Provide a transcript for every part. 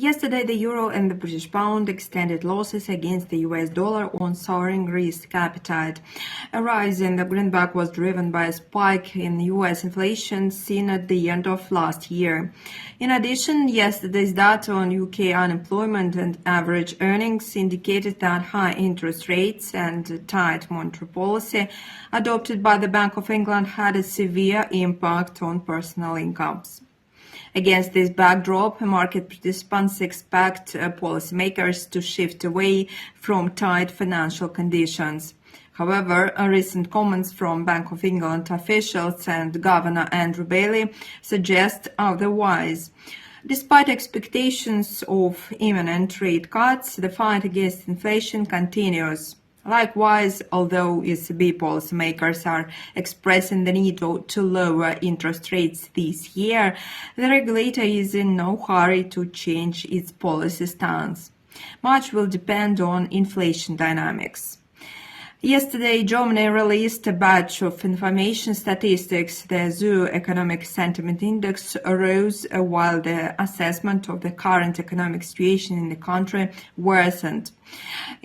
Yesterday, the euro and the British pound extended losses against the US dollar on soaring risk appetite. A rise in the greenback was driven by a spike in US inflation seen at the end of last year. In addition, yesterday's data on UK unemployment and average earnings indicated that high interest rates and tight monetary policy adopted by the Bank of England had a severe impact on personal incomes. Against this backdrop, market participants expect policymakers to shift away from tight financial conditions. However, recent comments from Bank of England officials and Governor Andrew Bailey suggest otherwise. Despite expectations of imminent rate cuts, the fight against inflation continues. Likewise, although ECB policymakers are expressing the need to lower interest rates this year, the regulator is in no hurry to change its policy stance. Much will depend on inflation dynamics. Yesterday, Germany released a batch of information statistics. The ZU Economic Sentiment Index rose while the assessment of the current economic situation in the country worsened.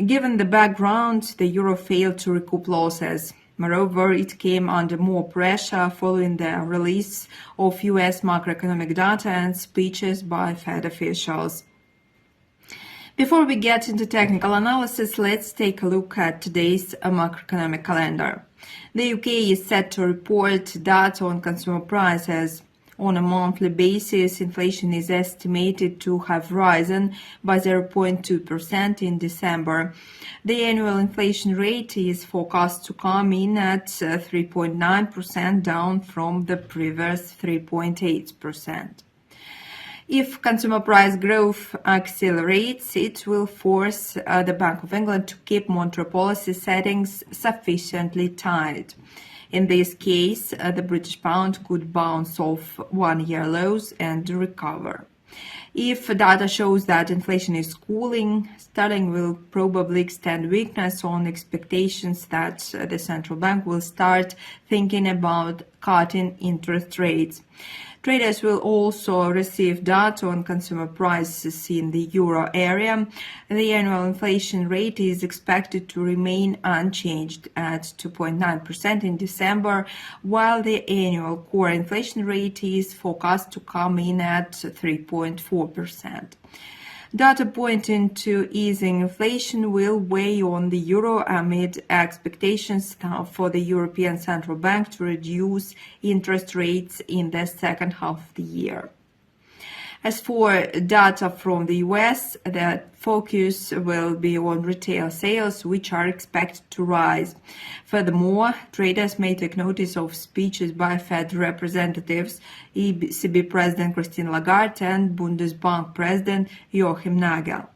Given the background, the euro failed to recoup losses. Moreover, it came under more pressure following the release of US macroeconomic data and speeches by Fed officials. Before we get into technical analysis, let's take a look at today's macroeconomic calendar. The UK is set to report data on consumer prices. On a monthly basis, inflation is estimated to have risen by 0.2% in December. The annual inflation rate is forecast to come in at 3.9%, down from the previous 3.8%. If consumer price growth accelerates, it will force the Bank of England to keep monetary policy settings sufficiently tight. In this case, the British pound could bounce off one-year lows and recover. If data shows that inflation is cooling, sterling will probably extend weakness on expectations that the central bank will start thinking about cutting interest rates. Traders will also receive data on consumer prices in the euro area. The annual inflation rate is expected to remain unchanged at 2.9% in December, while the annual core inflation rate is forecast to come in at 3.4%. Data pointing to easing inflation will weigh on the euro amid expectations for the European Central Bank to reduce interest rates in the second half of the year. As for data from the US, the focus will be on retail sales, which are expected to rise. Furthermore, traders may take notice of speeches by Fed representatives, ECB President Christine Lagarde and Bundesbank President Joachim Nagel.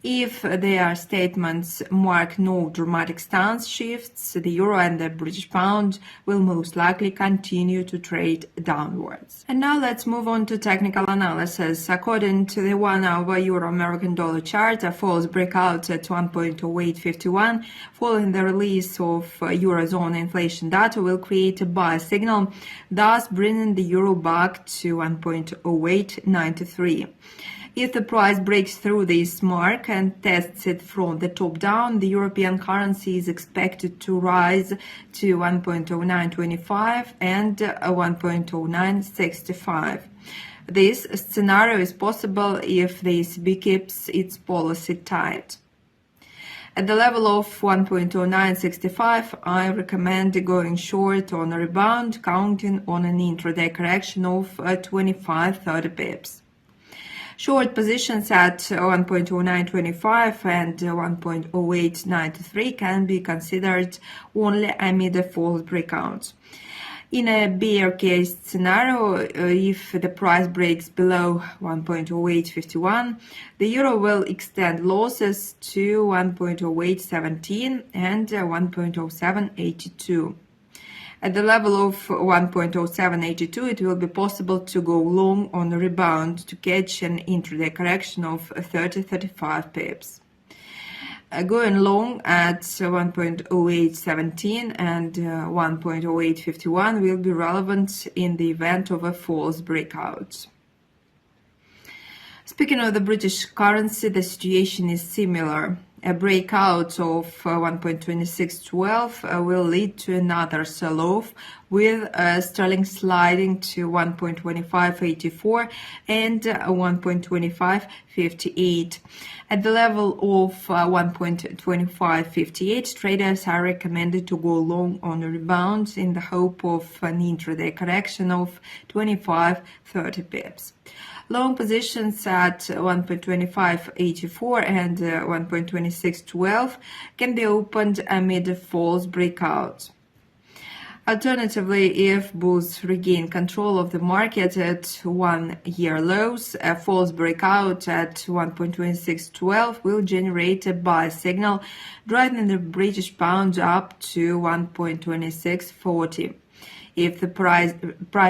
If their statements mark no dramatic stance shifts, the euro and the British pound will most likely continue to trade downwards. And now let's move on to technical analysis. According to the 1-hour euro-American dollar chart, a false breakout at 1.0851 following the release of eurozone inflation data will create a buy signal, thus bringing the euro back to 1.0893. If the price breaks through this mark and tests it from the top down, the European currency is expected to rise to 1.0925 and 1.0965. This scenario is possible if the ECB keeps its policy tight. At the level of 1.0965, I recommend going short on a rebound, counting on an intraday correction of 25-30 pips. Short positions at 1.0925 and 1.0893 can be considered only amid a false breakout. In a bear case scenario, if the price breaks below 1.0851, the euro will extend losses to 1.0817 and 1.0782. At the level of 1.0782, it will be possible to go long on a rebound to catch an intraday correction of 30-35 pips. Going long at 1.0817 and 1.0851 will be relevant in the event of a false breakout. Speaking of the British currency, the situation is similar. A breakout of 1.2612 will lead to another sell-off, with sterling sliding to 1.2584 and 1.2558. At the level of 1.2558, traders are recommended to go long on a rebound in the hope of an intraday correction of 25-30 pips. Long positions at 1.2584 and 1.2612 can be opened amid a false breakout. Alternatively, if bulls regain control of the market at 1-year lows, a false breakout at 1.2612 will generate a buy signal, driving the British pound up to 1.2640. If the price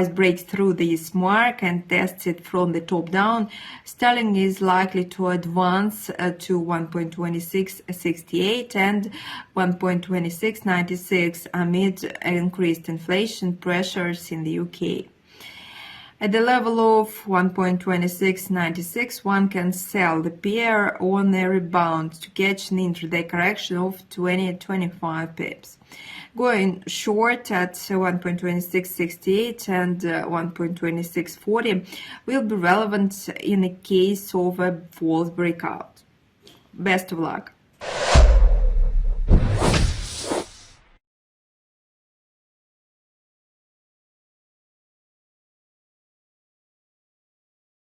breaks through this mark and tests it from the top down, sterling is likely to advance to 1.2668 and 1.2696 amid increased inflation pressures in the UK. At the level of 1.2696, one can sell the pair on a rebound to catch an intraday correction of 20-25 pips. Going short at 1.2668 and 1.2640 will be relevant in the case of a false breakout. Best of luck.